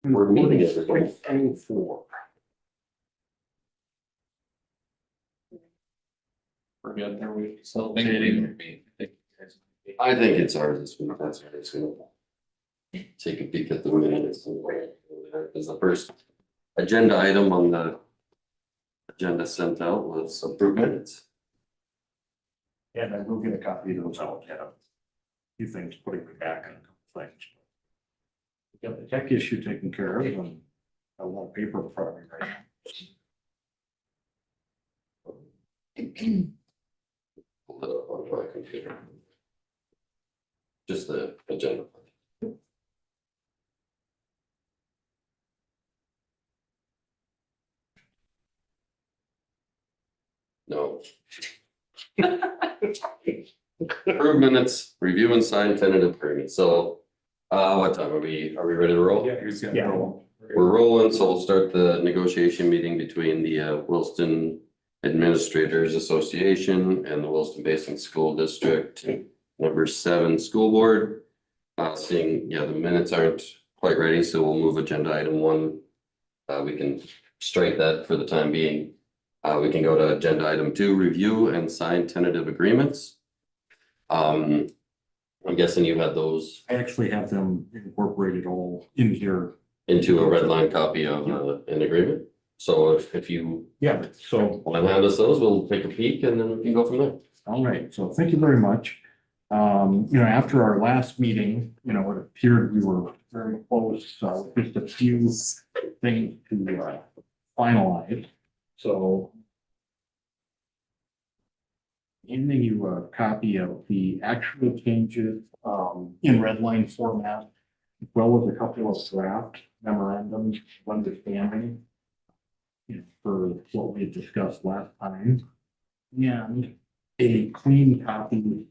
We're meeting it. 4. We're good. Are we still meeting? I think it's ours this week. That's what it's gonna. Take a peek at the minutes. Because the first agenda item on the agenda sent out was approved minutes. And I will get a copy of those out, yeah. Few things putting me back on a couple things. We got the tech issue taken care of, and I want paper in front of me right now. Pull it up on my computer. Just the agenda. No. Approved minutes, review and sign tentative agreement. So, what time are we ready to roll? Yeah, here's got. Yeah. We're rolling, so we'll start the negotiation meeting between the Williston Administrators Association and the Williston Basin School District number 7 school board. Seeing, the minutes aren't quite ready, so we'll move agenda item 1. We can strike that for the time being. We can go to agenda item 2, review and sign tentative agreements. I'm guessing you had those I actually have them incorporated all in here. into a red line copy of an agreement. So if you Yeah, so, want to hand us those, we'll take a peek and then we can go from there. all right, so thank you very much. After our last meeting, it appeared we were very close, just a few things to finalize. So handing you a copy of the actual changes in red line format, as well as a couple of draft memorandums of understanding for what we had discussed last time, and a clean copy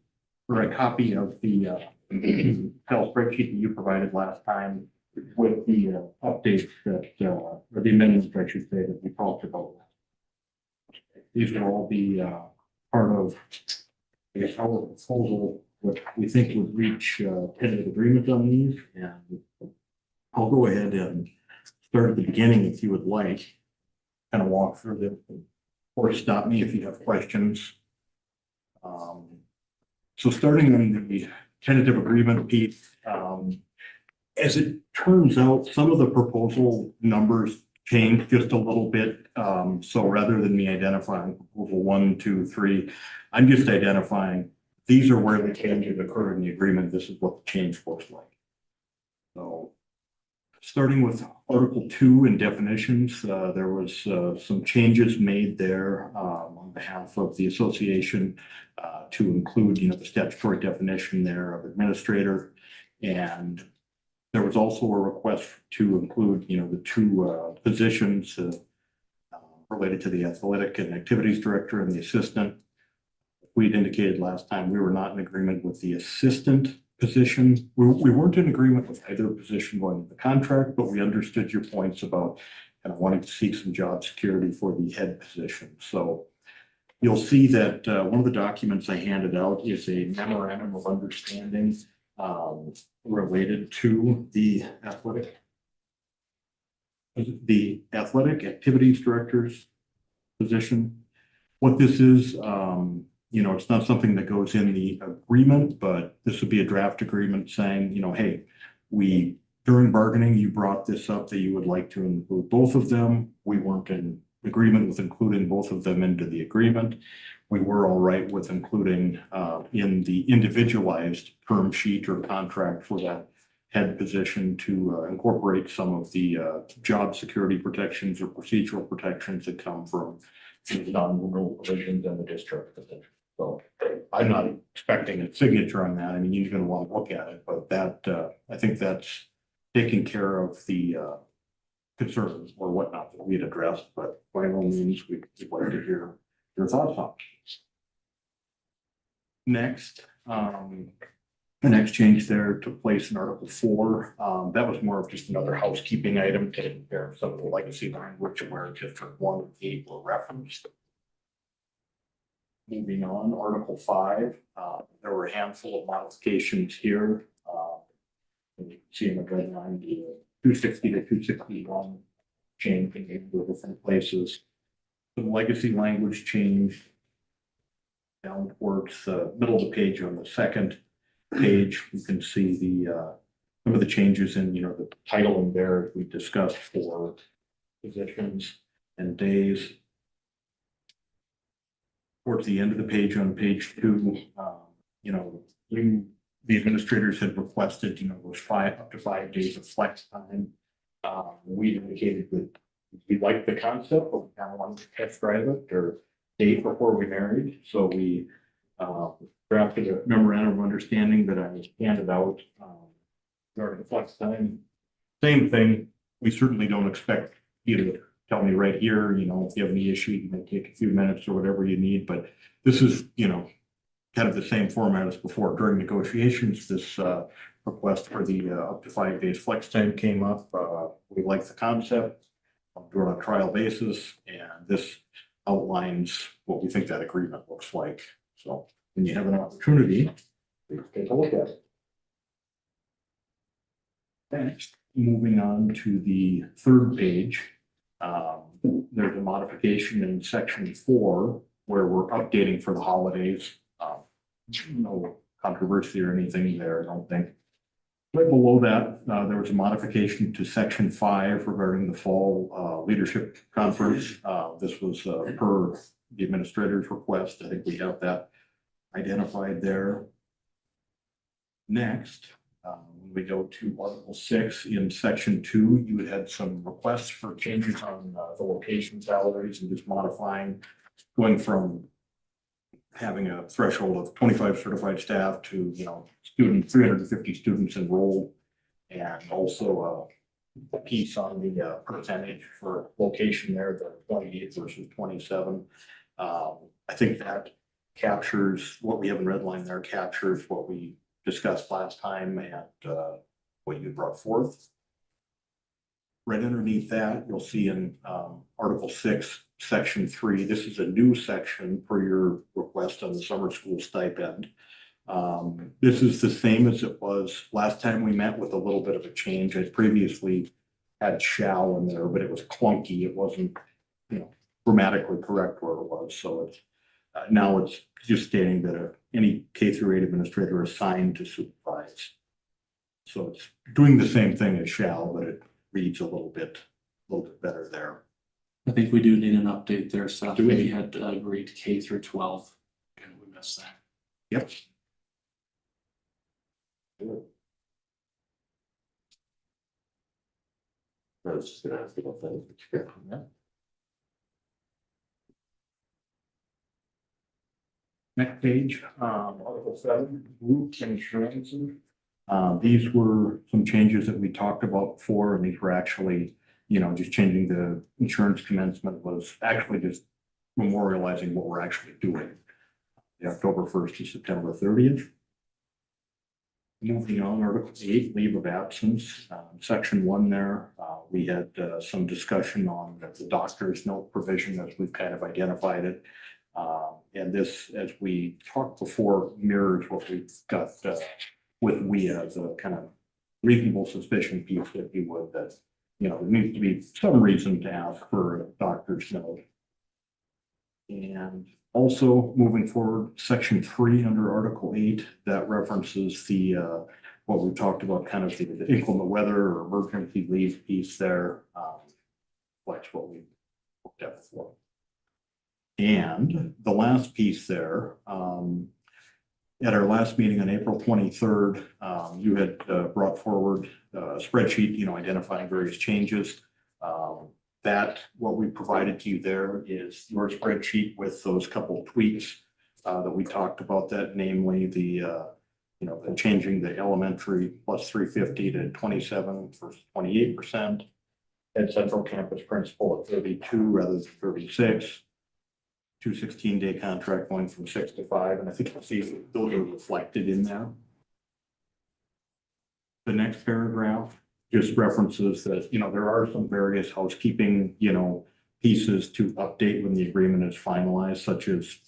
or a copy of the Excel spreadsheet that you provided last time with the updates that, or the amendments, I should say, that we talked about. These will all be part of, I guess, our proposal, which we think would reach tentative agreement on these. And I'll go ahead and start at the beginning if you would like, kind of walk through this, or stop me if you have questions. So starting on the tentative agreement piece, as it turns out, some of the proposal numbers changed just a little bit. So rather than me identifying proposal 1, 2, 3, I'm just identifying these are where the changes occurred in the agreement. This is what the change looks like. So starting with Article 2 in definitions, there was some changes made there on behalf of the association to include, the statutory definition there of administrator. And there was also a request to include, the 2 positions related to the athletic and activities director and the assistant. We'd indicated last time we were not in agreement with the assistant position. We weren't in agreement with either position going into the contract, but we understood your points about kind of wanting to seek some job security for the head position. So you'll see that one of the documents I handed out is a memorandum of understanding related to the athletic activities director's position. What this is, it's not something that goes in the agreement, but this would be a draft agreement saying, hey, during bargaining, you brought this up that you would like to include both of them. We weren't in agreement with including both of them into the agreement. We were all right with including in the individualized term sheet or contract for that head position to incorporate some of the job security protections or procedural protections that come from the non-renewal provisions in the district position. So I'm not expecting a signature on that. I mean, you're going to want to look at it, but that I think that's taking care of the concerns or whatnot that we had addressed. But by all means, we'd like to hear your thoughts on it. Next, the next change there took place in Article 4. That was more of just another housekeeping item, taking care of some of the legacy language where District 1 and 8 were referenced. Moving on, Article 5, there were a handful of modifications here. You can see in the red line, the 260 to 261 changed in the different places. The legacy language changed down towards the middle of the page. On the second page, you can see the some of the changes in, the titling there we discussed for positions and days. Towards the end of the page on page 2, the administrators had requested, those up to 5 days of flex time. We indicated that we liked the concept, but we kind of wanted to test drive it or date before we married. So we drafted a memorandum of understanding that I handed out regarding the flex time. Same thing. We certainly don't expect you to tell me right here, if you have any issue, you may take a few minutes or whatever you need. But this is, kind of the same format as before. During negotiations, this request for the up to 5 days flex time came up. We like the concept. I'm doing it on a trial basis, and this outlines what we think that agreement looks like. So when you have an opportunity, please take a look at it. Next, moving on to the third page, there's a modification in section 4 where we're updating for the holidays. No controversy or anything there, I don't think. Right below that, there was a modification to section 5 regarding the fall leadership conference. This was per the administrator's request. I think we have that identified there. Next, when we go to Article 6 in section 2, you had some requests for changes on the location salaries and just modifying, going from having a threshold of 25 certified staff to, 350 students enrolled, and also a piece on the percentage for location there, the 28 versus 27. I think that captures what we have in red line there, captures what we discussed last time and what you brought forth. Right underneath that, you'll see in Article 6, Section 3, this is a new section for your request on the summer school stipend. This is the same as it was last time we met, with a little bit of a change. I previously had shall in there, but it was clunky. It wasn't, grammatically correct where it was. So it's now it's just stating that any K through 8 administrator assigned to supervise. So it's doing the same thing as shall, but it reads a little bit better there. I think we do need an update there, Seth. Do we? We had agreed K through 12, and we missed that. Yep. I was just gonna ask about that. Yeah. Next page, Article 7, group insurances. These were some changes that we talked about before, and these were actually, just changing the insurance commencement was actually just memorializing what we're actually doing. The October 1st to September 30th. Moving on, Article 8, leave of absence, section 1 there, we had some discussion on the doctor's note provision as we've kind of identified it. And this, as we talked before, mirrors what we've got with WIA, the kind of reasonable suspicion piece, if you would, that, there needs to be some reason to ask for a doctor's note. And also moving forward, section 3 under Article 8, that references the what we talked about, kind of the inclement weather or emergency leave piece there. Like what we looked at before. And the last piece there, at our last meeting on April 23rd, you had brought forward a spreadsheet, identifying various changes. That what we provided to you there is your spreadsheet with those couple of tweaks that we talked about, that namely the changing the elementary plus 350 to 27 versus 28%, and central campus principal at 32 rather than 36. 216-day contract going from 6 to 5, and I think you'll see those are reflected in there. The next paragraph just references that, there are some various housekeeping, pieces to update when the agreement is finalized, such as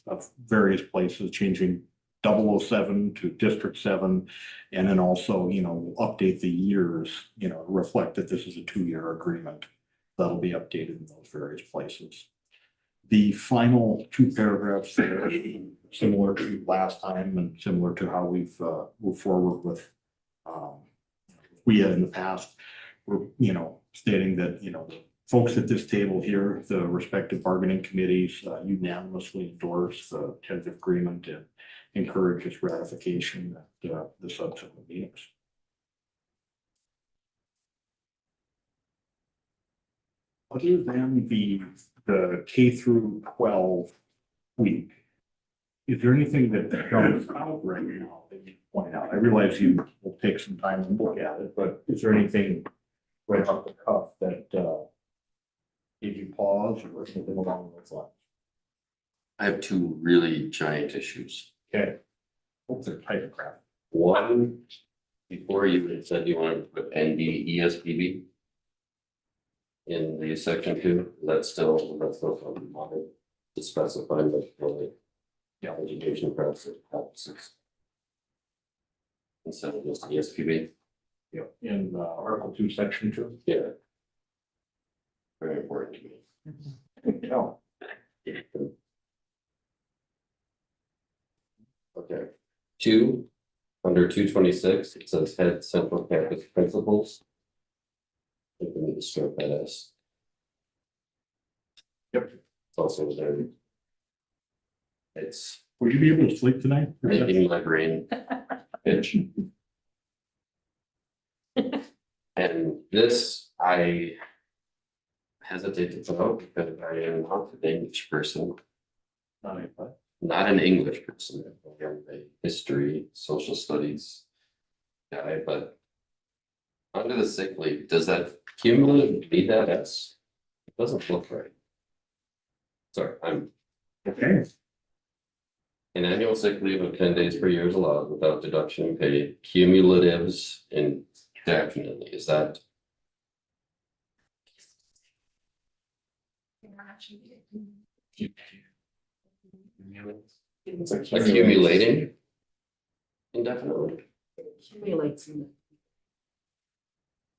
various places changing 007 to District 7. And then also, update the years, reflect that this is a 2-year agreement. That'll be updated in those various places. The final 2 paragraphs there, similar to last time and similar to how we've moved forward with we had in the past, we're, stating that, the folks at this table here, the respective bargaining committees unanimously endorse the tentative agreement and encourage its ratification at the subsequent meetings. Other than the K through 12 week, is there anything that jumps out right now that you point out? I realize you will take some time to look at it, but is there anything right off the cuff that gave you pause or something along those lines? I have 2 really giant issues. Okay. Hope they're typographic. One, before you had said you wanted to put NDESPB in the section 2, that's still something you wanted to specify, but for the education practices instead of just ESPB. Yep. In Article 2, Section 2. Yeah. Very important to me. No. Okay. 2, under 226, it says head central campus principals. I think we need to strike that S. Yep. It's also there. It's Would you be able to sleep tonight? making my brain itch. And this, I hesitate to put out because I am not an English person, not an English person. I'm a history, social studies guy, but under the sick leave, does that cumulative be that S? It doesn't look right. Sorry, I'm Okay. an annual sick leave of 10 days per year is allowed without deduction in pay. Cumulatives indefinitely, is that? Accumulating indefinitely? Accumulates.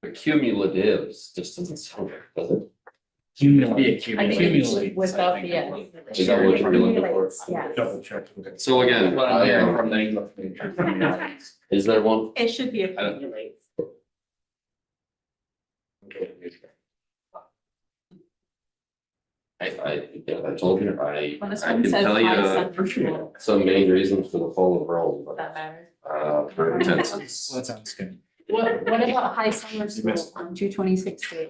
But cumulatives just doesn't sound right, does it? Accumulate. Without the, Is that what you're looking for? Yeah, Double check. So again, is there one? it should be accumulate. I told you, I When this can one says tell high you central, some main reasons for the fall of Rome, but that matters. for intensities. That sounds good. What about high summer school on 226 days?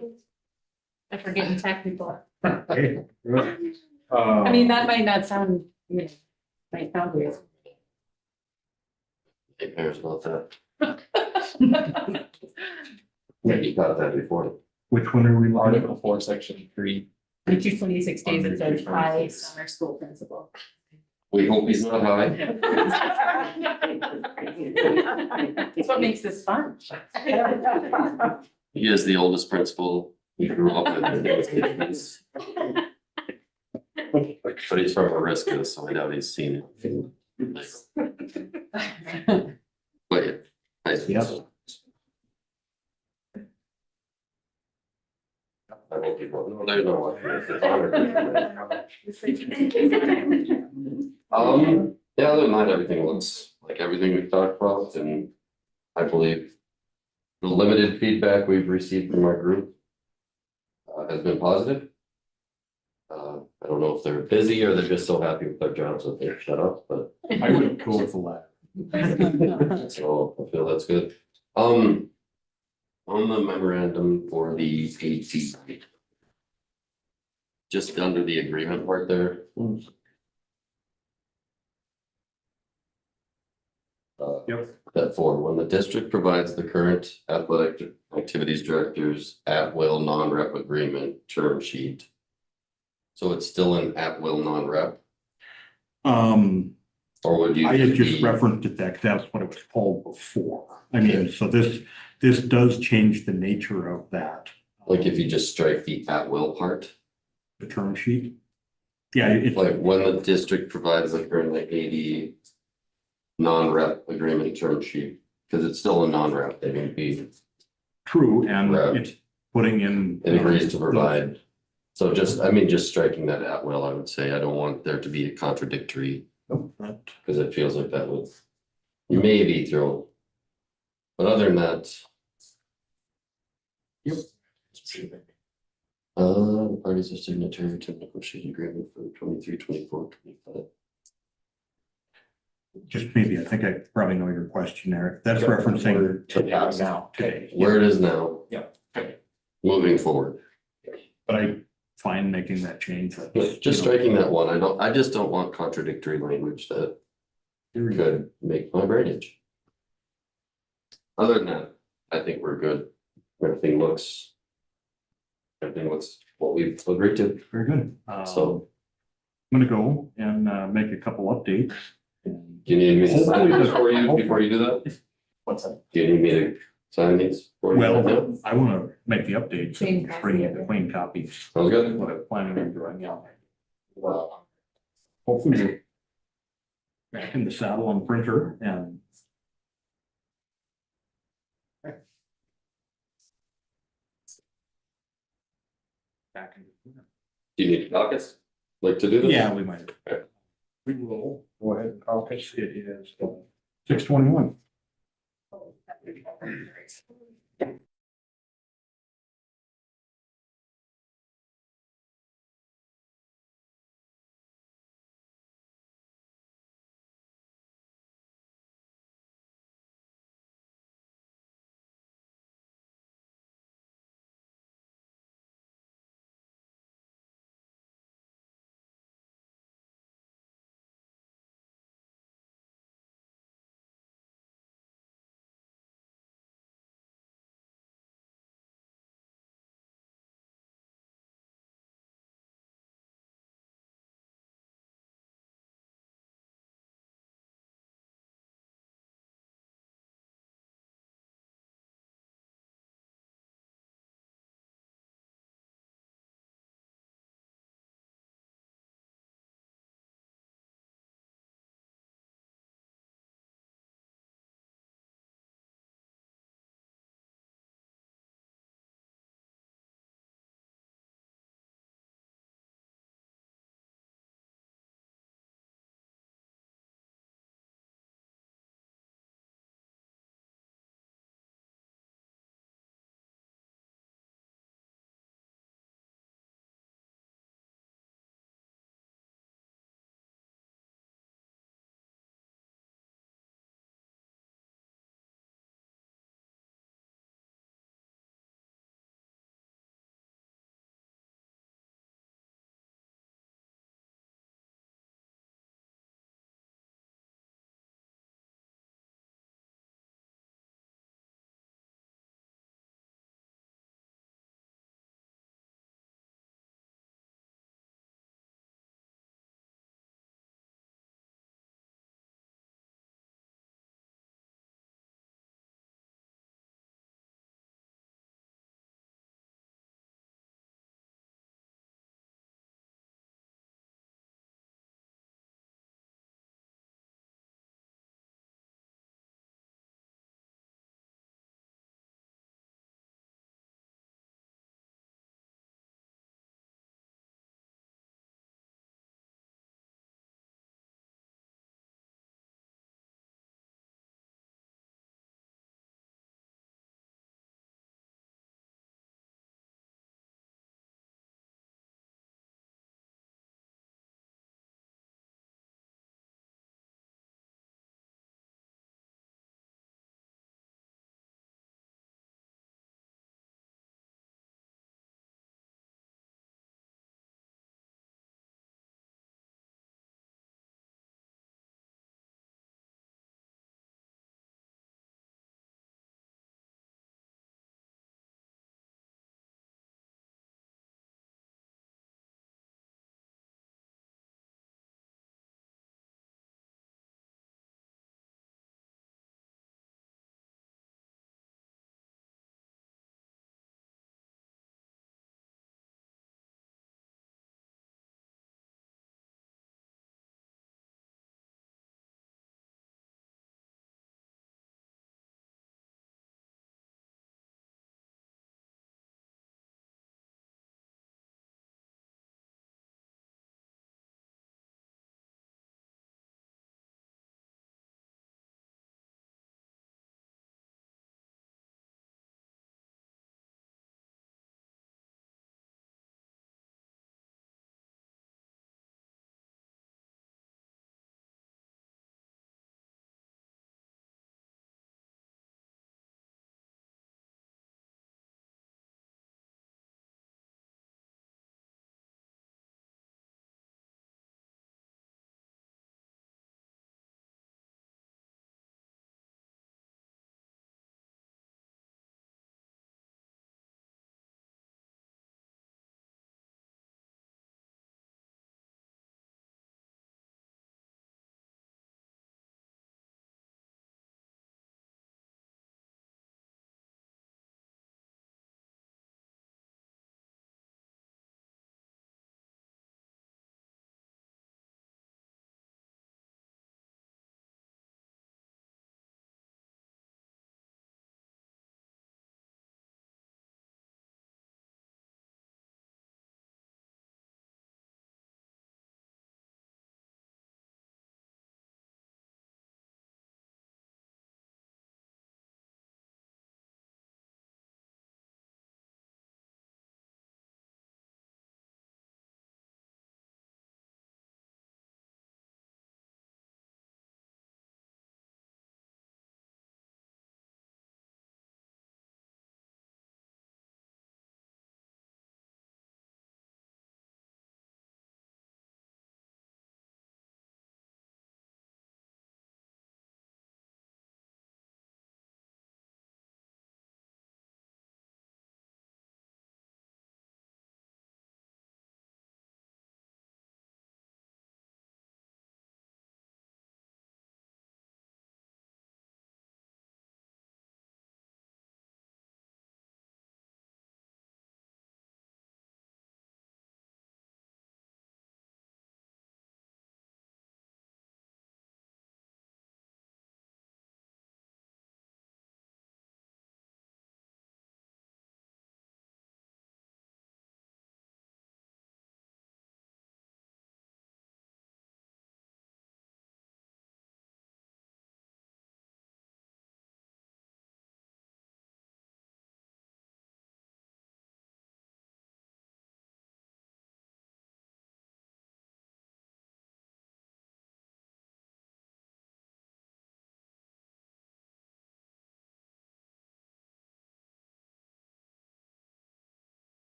If we're getting technical, Okay. I mean, that might not sound, might sound weird. Hey, parents about that. You got that before. Which one are we looking at? Article 4, Section 3. On 226 days, it says high summer school principal. We hope he's not high. That's what makes this fun. He is the oldest principal we grew up with. But he's from Oriska, so I doubt he's seen it. But yeah. Nice. Yep. I hope people, no, there's no one. Yeah, other than that, everything looks like everything we've talked about, and I believe the limited feedback we've received from our group has been positive. I don't know if they're busy or they're just so happy with their jobs that they're shut up, but I would go with the latter. so I feel that's good. On the memorandum for the AT. Just under the agreement part there. Yep. That for when the district provides the current athletic activities directors at-will non-rep agreement term sheet. So it's still an at-will non-rep, or would you? I had just be- referenced it that that's what it was called before. I mean, so this does change the nature of that. Like if you just strike the at-will part, The term sheet. Yeah, it's like when the district provides the current like 80 non-rep agreement term sheet, because it's still a non-rep, they can be, True, and Right. it's putting in. and agrees to provide. So just, I mean, just striking that at will, I would say, I don't want there to be a contradictory, Nope, that- because it feels like that would maybe throw. But other than that, parties are signatory to negotiate agreement for 23, 24, 25. Just maybe, I think I probably know your question there. That's referencing now, today. Where it is now. Yeah. Moving forward, But I find making that change. just striking that one, I just don't want contradictory language that could make my brain itch. Other than that, I think we're good. Everything looks what we've agreed to, Very good. so. I'm gonna go and make a couple updates. Do you need me to sign these Hopefully- before you do that? What's that? Do you need me to sign these? for you? Well, I wanna make the updates Clean and copy. bring you the clean copies. Sounds good. What I'm planning on doing, yeah. Hopefully we're back in the saddle on printer and back in. Do you need caucus? Like to do this? Yeah, we might. Okay. We will go ahead and caucus. It is 6:21.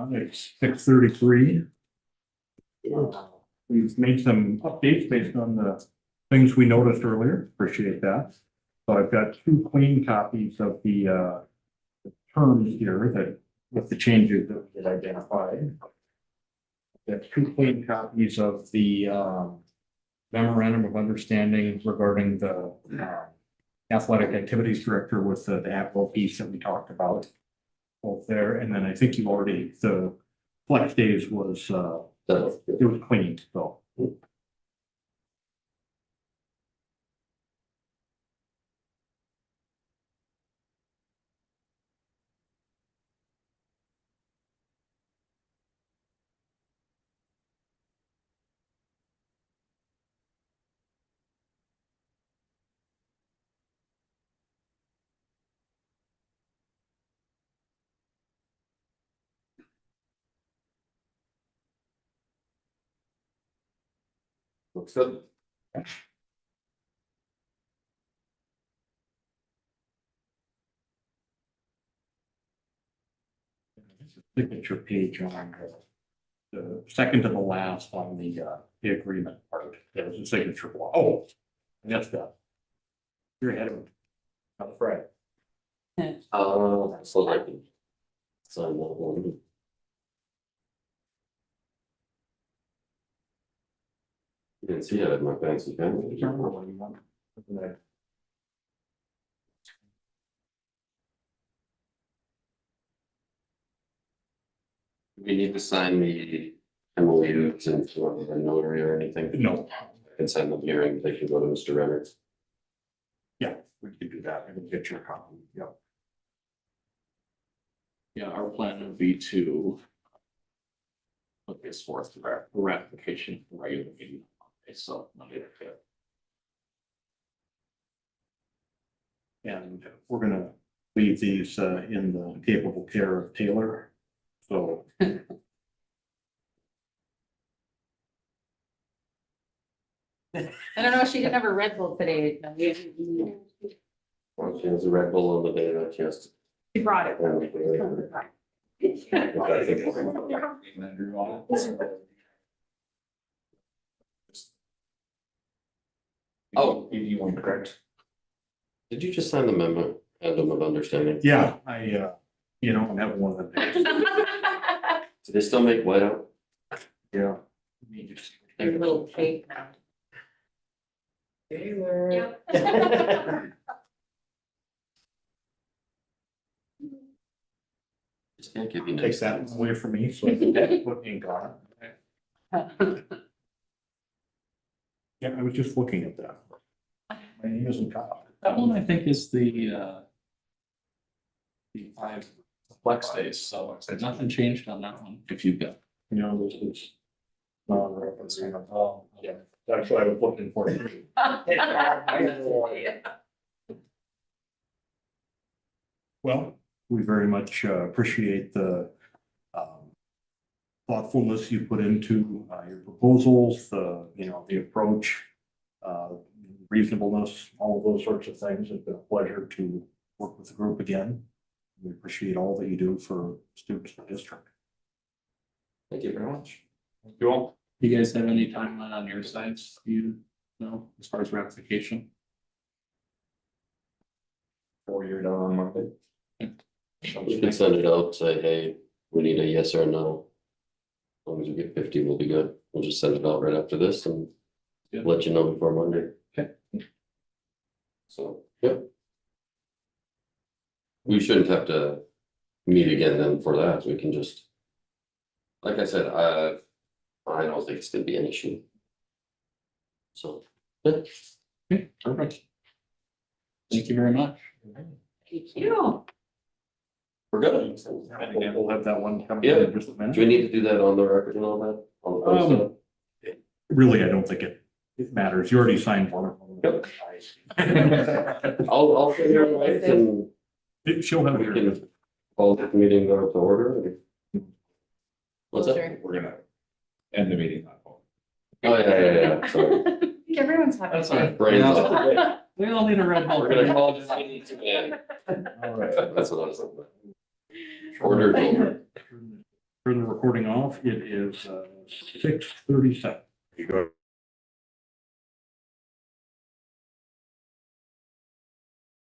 It's 6:33. We've made some updates based on the things we noticed earlier. Appreciate that. So I've got two clean copies of the terms here that with the changes that we had identified. Got two clean copies of the memorandum of understanding regarding the athletic activities director with the APO piece that we talked about. Both there, and then I think you already, the flex days was, it was clean, so. Looks good. Signature page on the second to the last on the agreement part, there's a signature block. Oh, that's that. You're ahead of me. I'm afraid. So I can sign that one. You didn't see it at my fancy pen. We need to sign the MOUs and a notary or anything. No, I can send them here and they can go to Mr. Renner. yeah, we could do that and get your copy, yeah. Yeah, our plan would be to put this forth for ratification for regular meeting. Okay, so Monday the fifth. And we're gonna leave these in the capable care of Taylor, so. I don't know, she didn't have a Red Bull today. Well, she has a Red Bull on the day that she has She brought it. Oh. You want correct? Did you just sign the memorandum of understanding? Yeah, I I'm having one of them days, Do they still make whiteout? yeah. There's a little tape now. Yep. Just can't give you. Takes that away from me, so I can put ink on it. Yeah, I was just looking at that. My name isn't Kyle. That one I think is the 5 flex days, so nothing changed on that one, if you've got. You know, this is non-referencing. Oh, yeah, that's what I was looking for. Well, we very much appreciate the thoughtfulness you put into your proposals, the approach, reasonableness, all of those sorts of things. It's been a pleasure to work with the group again. We appreciate all that you do for students in the district. Thank you very much. You all? You guys have any timeline on your sides, you know, as far as ratification? 4 year down on Monday. We can send it out, say, hey, we need a yes or a no. As long as we get 50, we'll be good. We'll just send it out right after this and Yeah. let you know before Monday. Okay. So, yep. We shouldn't have to meet again then for that. We can just, like I said, I don't think it's gonna be an issue. So, yeah. Okay, perfect. Thank you very much. Thank you. We're good. We'll have that one coming Yeah. in just a minute. Do we need to do that on the record and all that? On the post Really, I don't think it matters. You already signed one of them. I'll sit here and wait and She'll have we your. can call the meeting to order. What's that? Sure. We're gonna end the meeting. Oh, yeah, sorry. I think everyone's happy. That's all right. Brains Yeah. off. We all need a Red Bull. We're gonna call this meeting to end. All right. That's what I was thinking. Order is over. Further recording off. It is 6:37. You go.